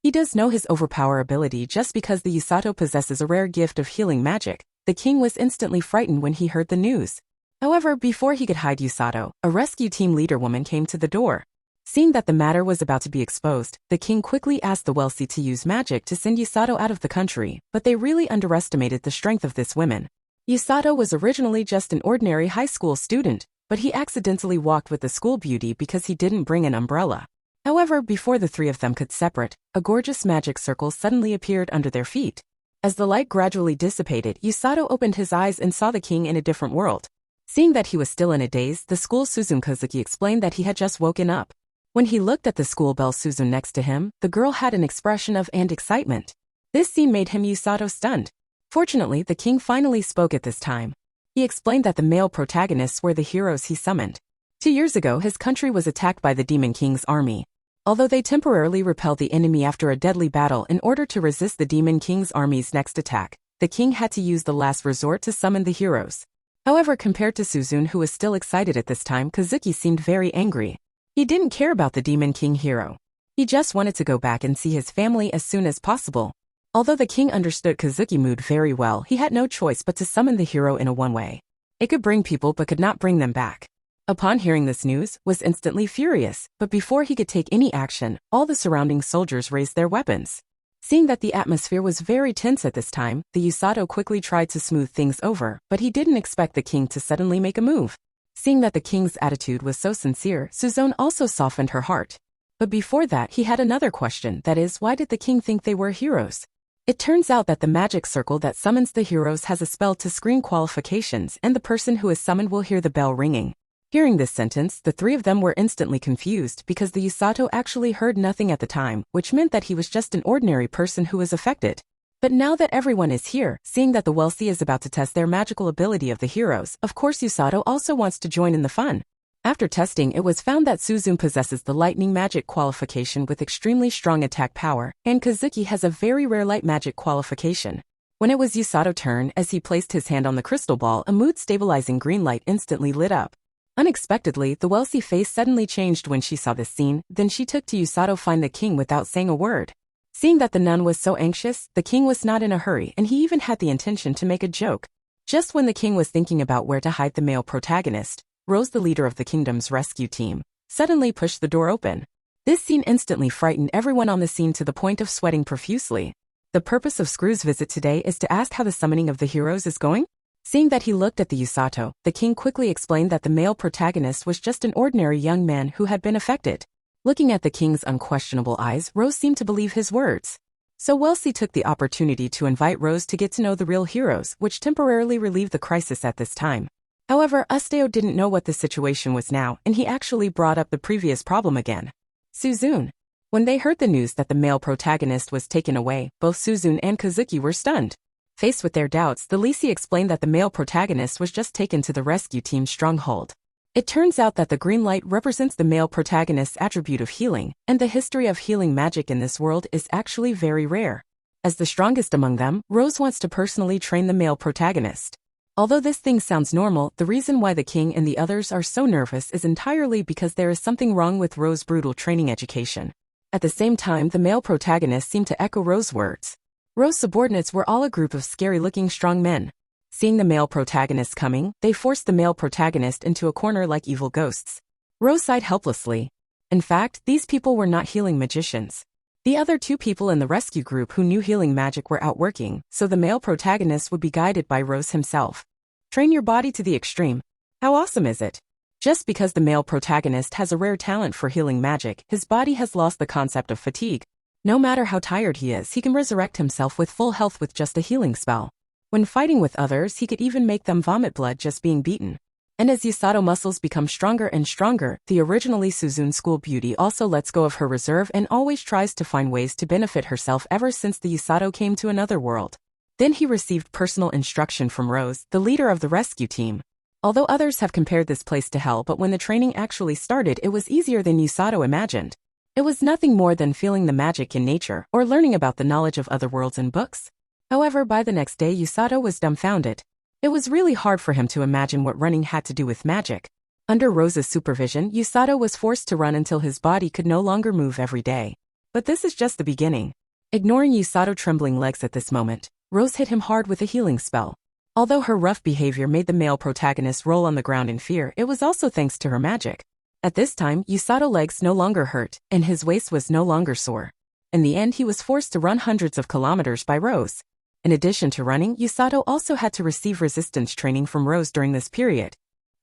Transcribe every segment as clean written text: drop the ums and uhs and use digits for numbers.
He does know his overpower ability just because the Usato possesses a rare gift of healing magic. The king was instantly frightened when he heard the news. However, before he could hide Usato, a rescue team leader woman came to the door. Seeing that the matter was about to be exposed, the king quickly asked the wealthy to use magic to send Usato out of the country, but they really underestimated the strength of this woman. Usato was originally just an ordinary high school student, but he accidentally walked with the school beauty because he didn't bring an umbrella. However, before the three of them could separate, a gorgeous magic circle suddenly appeared under their feet. As the light gradually dissipated, Usato opened his eyes and saw the king in a different world. Seeing that he was still in a daze, the school Suzune Kozuki explained that he had just woken up. When he looked at the school belle Suzune next to him, the girl had an expression of excitement. This scene made him Usato stunned. Fortunately, the king finally spoke at this time. He explained that the male protagonists were the heroes he summoned. 2 years ago, his country was attacked by the Demon King's army. Although they temporarily repelled the enemy after a deadly battle in order to resist the Demon King's army's next attack, the king had to use the last resort to summon the heroes. However, compared to Suzune, who was still excited at this time, Kozuki seemed very angry. He didn't care about the Demon King hero. He just wanted to go back and see his family as soon as possible. Although the king understood Kozuki's mood very well, he had no choice but to summon the hero in a one-way. It could bring people but could not bring them back. Upon hearing this news, was instantly furious, but before he could take any action, all the surrounding soldiers raised their weapons. Seeing that the atmosphere was very tense at this time, the Usato quickly tried to smooth things over, but he didn't expect the king to suddenly make a move. Seeing that the king's attitude was so sincere, Suzune also softened her heart. But before that, he had another question, that is, why did the king think they were heroes? It turns out that the magic circle that summons the heroes has a spell to screen qualifications, and the person who is summoned will hear the bell ringing. Hearing this sentence, the three of them were instantly confused because the Usato actually heard nothing at the time, which meant that he was just an ordinary person who was affected. But now that everyone is here, seeing that the wealthy is about to test their magical ability of the heroes, of course Usato also wants to join in the fun. After testing, it was found that Suzune possesses the lightning magic qualification with extremely strong attack power, and Kozuki has a very rare light magic qualification. When it was Usato's turn, as he placed his hand on the crystal ball, a mood-stabilizing green light instantly lit up. Unexpectedly, the wealthy face suddenly changed when she saw this scene, then she took to Usato find the king without saying a word. Seeing that the nun was so anxious, the king was not in a hurry and he even had the intention to make a joke. Just when the king was thinking about where to hide the male protagonist, Rose, the leader of the kingdom's rescue team, suddenly pushed the door open. This scene instantly frightened everyone on the scene to the point of sweating profusely. The purpose of Screw's visit today is to ask how the summoning of the heroes is going? Seeing that he looked at the Usato, the king quickly explained that the male protagonist was just an ordinary young man who had been affected. Looking at the king's unquestionable eyes, Rose seemed to believe his words. So Wellesley took the opportunity to invite Rose to get to know the real heroes, which temporarily relieved the crisis at this time. However, Usteo didn't know what the situation was now, and he actually brought up the previous problem again. Suzune. When they heard the news that the male protagonist was taken away, both Suzune and Kozuki were stunned. Faced with their doubts, the Lisi explained that the male protagonist was just taken to the rescue team's stronghold. It turns out that the green light represents the male protagonist's attribute of healing, and the history of healing magic in this world is actually very rare. As the strongest among them, Rose wants to personally train the male protagonist. Although this thing sounds normal, the reason why the king and the others are so nervous is entirely because there is something wrong with Rose's brutal training education. At the same time, the male protagonist seemed to echo Rose's words. Rose's subordinates were all a group of scary-looking strong men. Seeing the male protagonist coming, they forced the male protagonist into a corner like evil ghosts. Rose sighed helplessly. In fact, these people were not healing magicians. The other two people in the rescue group who knew healing magic were out working, so the male protagonist would be guided by Rose himself. Train your body to the extreme. How awesome is it? Just because the male protagonist has a rare talent for healing magic, his body has lost the concept of fatigue. No matter how tired he is, he can resurrect himself with full health with just a healing spell. When fighting with others, he could even make them vomit blood just being beaten. And as Usato muscles become stronger and stronger, the originally Suzune school beauty also lets go of her reserve and always tries to find ways to benefit herself ever since the Usato came to another world. Then he received personal instruction from Rose, the leader of the rescue team. Although others have compared this place to hell, but when the training actually started, it was easier than Usato imagined. It was nothing more than feeling the magic in nature or learning about the knowledge of other worlds in books. However, by the next day, Usato was dumbfounded. It was really hard for him to imagine what running had to do with magic. Under Rose's supervision, Usato was forced to run until his body could no longer move every day. But this is just the beginning. Ignoring Usato's trembling legs at this moment, Rose hit him hard with a healing spell. Although her rough behavior made the male protagonist roll on the ground in fear, it was also thanks to her magic. At this time, Usato's legs no longer hurt, and his waist was no longer sore. In the end, he was forced to run hundreds of kilometers by Rose. In addition to running, Usato also had to receive resistance training from Rose during this period.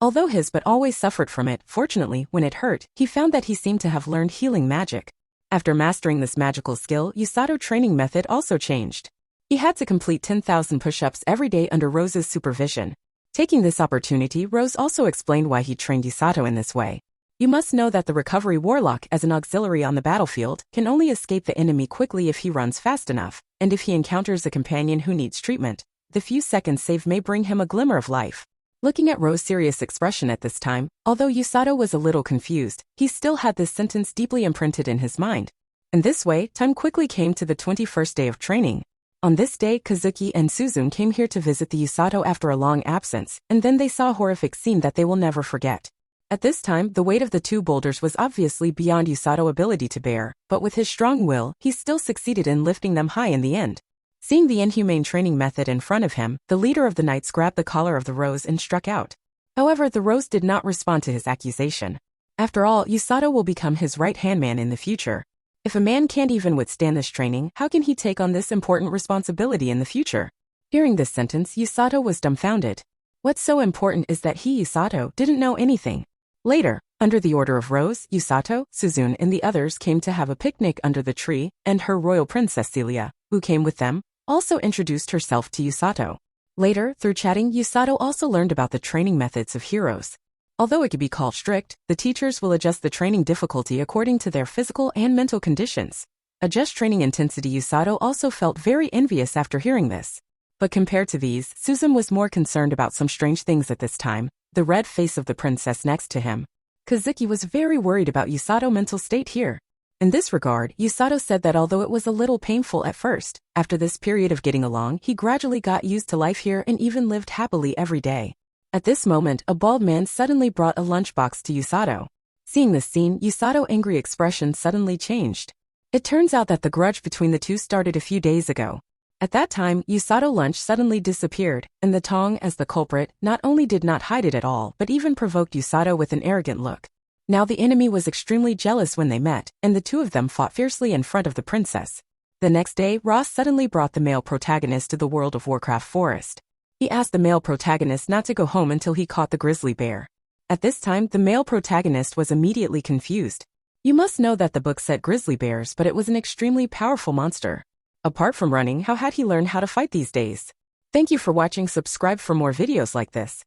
Although his but always suffered from it, fortunately, when it hurt, he found that he seemed to have learned healing magic. After mastering this magical skill, Usato's training method also changed. He had to complete 10,000 push-ups every day under Rose's supervision. Taking this opportunity, Rose also explained why he trained Usato in this way. You must know that the recovery warlock, as an auxiliary on the battlefield, can only escape the enemy quickly if he runs fast enough, and if he encounters a companion who needs treatment, the few seconds saved may bring him a glimmer of life. Looking at Rose's serious expression at this time, although Usato was a little confused, he still had this sentence deeply imprinted in his mind. In this way, time quickly came to the 21st day of training. On this day, Kazuki and Suzune came here to visit the Usato after a long absence, and then they saw a horrific scene that they will never forget. At this time, the weight of the two boulders was obviously beyond Usato's ability to bear, but with his strong will, he still succeeded in lifting them high in the end. Seeing the inhumane training method in front of him, the leader of the knights grabbed the collar of the Rose and struck out. However, the Rose did not respond to his accusation. After all, Usato will become his right-hand man in the future. If a man can't even withstand this training, how can he take on this important responsibility in the future? Hearing this sentence, Usato was dumbfounded. What's so important is that he, Usato, didn't know anything. Later, under the order of Rose, Usato, Suzune, and the others came to have a picnic under the tree, and her royal princess Celia, who came with them, also introduced herself to Usato. Later, through chatting, Usato also learned about the training methods of heroes. Although it could be called strict, the teachers will adjust the training difficulty according to their physical and mental conditions. Adjust training intensity. Usato also felt very envious after hearing this. But compared to these, Suzune was more concerned about some strange things at this time, the red face of the princess next to him. Kazuki was very worried about Usato's mental state here. In this regard, Usato said that although it was a little painful at first, after this period of getting along, he gradually got used to life here and even lived happily every day. At this moment, a bald man suddenly brought a lunchbox to Usato. Seeing this scene, Usato's angry expression suddenly changed. It turns out that the grudge between the two started a few days ago. At that time, Usato's lunch suddenly disappeared, and the Tong, as the culprit, not only did not hide it at all, but even provoked Usato with an arrogant look. Now the enemy was extremely jealous when they met, and the two of them fought fiercely in front of the princess. The next day, Ross suddenly brought the male protagonist to the World of Warcraft forest. He asked the male protagonist not to go home until he caught the grizzly bear. At this time, the male protagonist was immediately confused. You must know that the book said grizzly bears, but it was an extremely powerful monster. Apart from running, how had he learned how to fight these days? Thank you for watching. Subscribe for more videos like this.